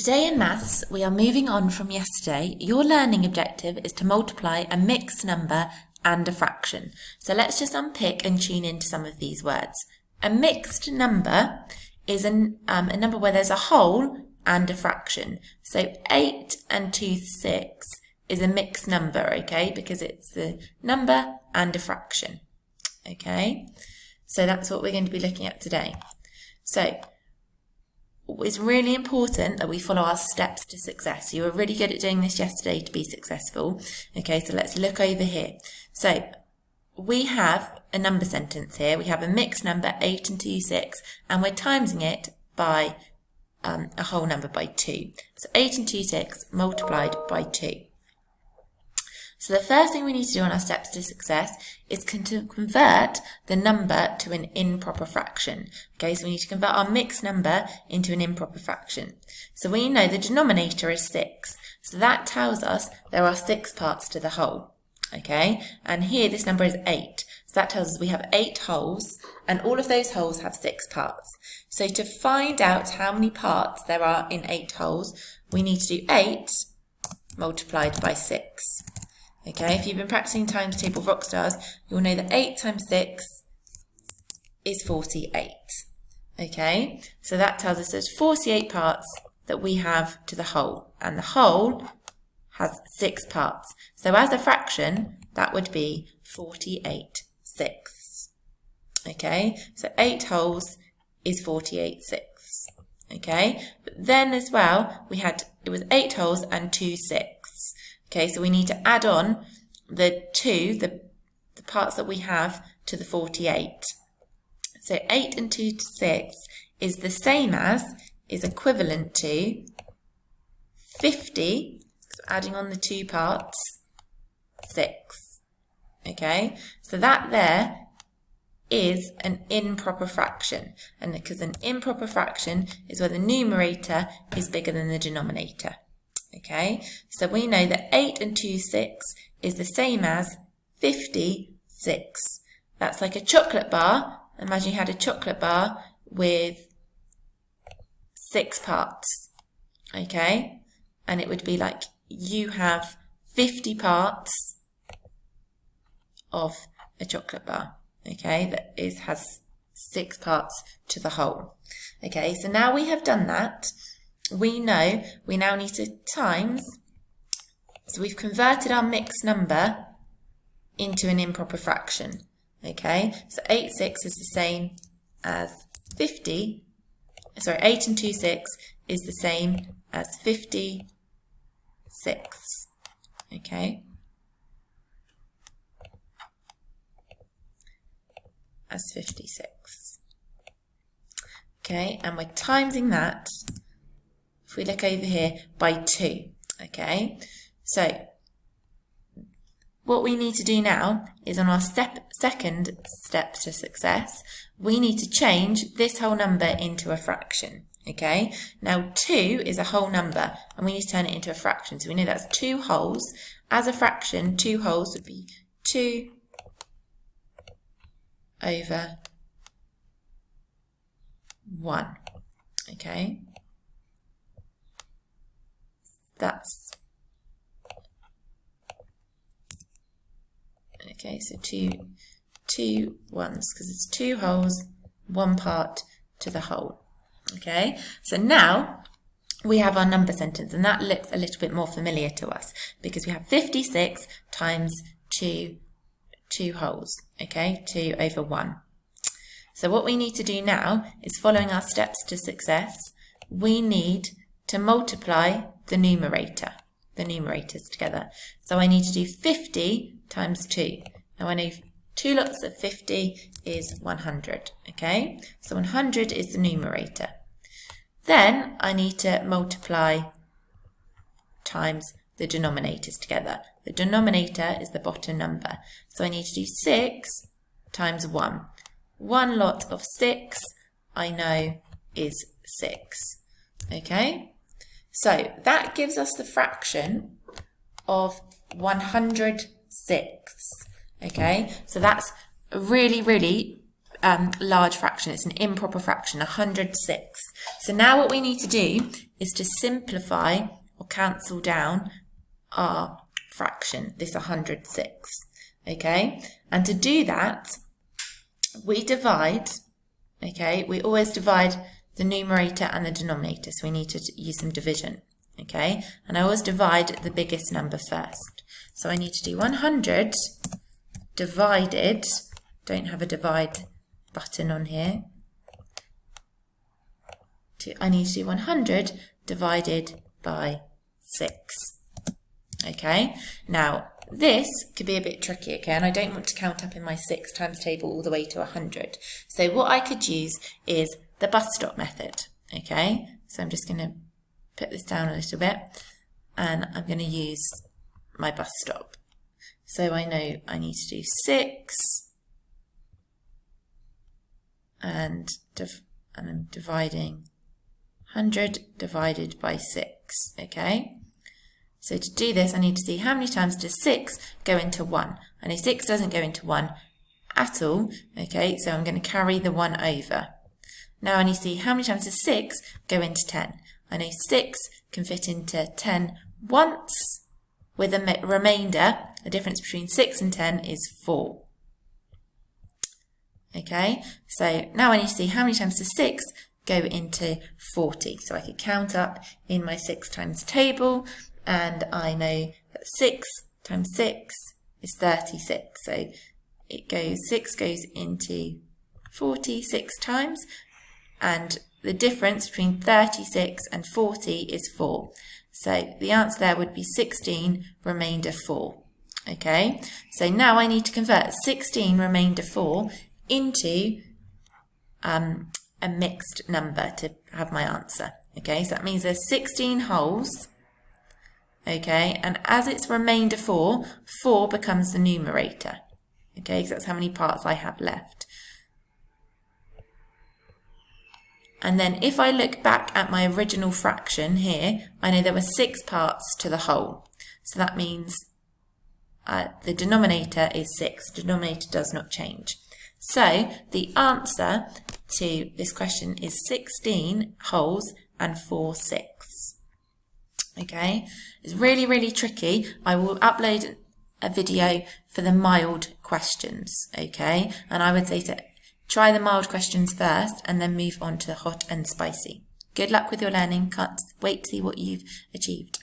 Today in maths, we are moving on from yesterday. Your learning objective is to multiply a mixed number and a fraction. So let's just unpick and tune into some of these words. A mixed number is a number where there's a whole and a fraction. So 8 and 2/6 is a mixed number, okay, because it's the number and a fraction, okay? So that's what we're going to be looking at today. So it's really important that we follow our steps to success. You were really good at doing this yesterday to be successful. Okay, so let's look over here. So we have a number sentence here. We have a mixed number, 8 and 2/6, and we're timesing it by a whole number by 2. So 8 and 2/6 multiplied by 2. So the first thing we need to do on our steps to success is to convert the number to an improper fraction. Okay, so we need to convert our mixed number into an improper fraction. So we know the denominator is 6. So that tells us there are 6 parts to the whole. Okay, and here this number is 8. So that tells us we have 8 wholes, and all of those wholes have 6 parts. So to find out how many parts there are in 8 wholes, we need to do 8 multiplied by 6. Okay, if you've been practicing times table Rockstars, you'll know that 8 times 6 is 48. Okay, so that tells us there's 48 parts that we have to the whole, and the whole has 6 parts. So as a fraction, that would be 48/6. Okay, so 8 wholes is 48/6. Okay, but then as well, it was 8 wholes and 2/6. Okay, so we need to add on the parts that we have to the 48. So 8 and 2/6 is the same as, is equivalent to 50, so adding on the 2 parts, 6. Okay, so that there is an improper fraction, and because an improper fraction is where the numerator is bigger than the denominator. Okay, so we know that 8 and 2/6 is the same as 56. That's like a chocolate bar. Imagine you had a chocolate bar with 6 parts. Okay, and it would be like you have 50 parts of a chocolate bar. Okay, that has 6 parts to the whole. Okay, so now we have done that. We know we now need to times, so we've converted our mixed number into an improper fraction. Okay, so 8/6 is the same as 8 and 2/6 is the same as 56. Okay, as 56. Okay, and we're timesing that, if we look over here, by 2, okay? So what we need to do now is on our second step to success, we need to change this whole number into a fraction, okay? Now 2 is a whole number, and we need to turn it into a fraction. So we know that's 2 wholes. As a fraction, 2 wholes would be 2 over 1, okay? That's, okay, so two ones, because it's 2 wholes, 1 part to the whole. Okay, so now we have our number sentence, and that looks a little bit more familiar to us, because we have 56 times 2 wholes, okay, 2 over 1. So what we need to do now is, following our steps to success, we need to multiply the numerators together. So I need to do 50 times 2. Now I know 2 lots of 50 is 100, okay? So 100 is the numerator. Then I need to multiply times the denominators together. The denominator is the bottom number. So I need to do 6 times 1. 1 lot of 6, I know, is 6, okay? So that gives us the fraction of 106, okay? So that's a really, really large fraction. It's an improper fraction, 106. So now what we need to do is to simplify or cancel down our fraction, this 106. Okay, and to do that, we divide. Okay, we always divide the numerator and the denominator, so we need to use some division. Okay, and I always divide the biggest number first. So I need to do 100 divided, don't have a divide button on here. I need to do 100 divided by 6. Okay, now this could be a bit tricky, okay, and I don't want to count up in my 6 times table all the way to 100. So what I could use is the bus stop method, okay? So I'm just going to put this down a little bit, and I'm going to use my bus stop. So I know I need to do 6, and I'm dividing 100 divided by 6, okay? So to do this, I need to see how many times does 6 go into 1. I know 6 doesn't go into 1 at all, okay, so I'm going to carry the 1 over. Now I need to see how many times does 6 go into 10. I know 6 can fit into 10 once, with a remainder. The difference between 6 and 10 is 4. Okay, so now I need to see how many times does 6 go into 40. So I could count up in my 6 times table, and I know that 6 times 6 is 36. So it goes, 6 goes into 46 times, and the difference between 36 and 40 is 4. So the answer there would be 16 remainder 4. Okay, so now I need to convert 16 remainder 4 into a mixed number to have my answer. Okay, so that means there's 16 wholes. Okay, and as it's remainder 4, 4 becomes the numerator. Okay, because that's how many parts I have left. And then if I look back at my original fraction here, I know there were 6 parts to the whole. So that means the denominator is 6. The denominator does not change. So the answer to this question is 16 wholes and 4 sixths. Okay, it's really, really tricky. I will upload a video for the mild questions, okay? And I would say to try the mild questions first and then move on to hot and spicy. Good luck with your learning. Can't wait to see what you've achieved.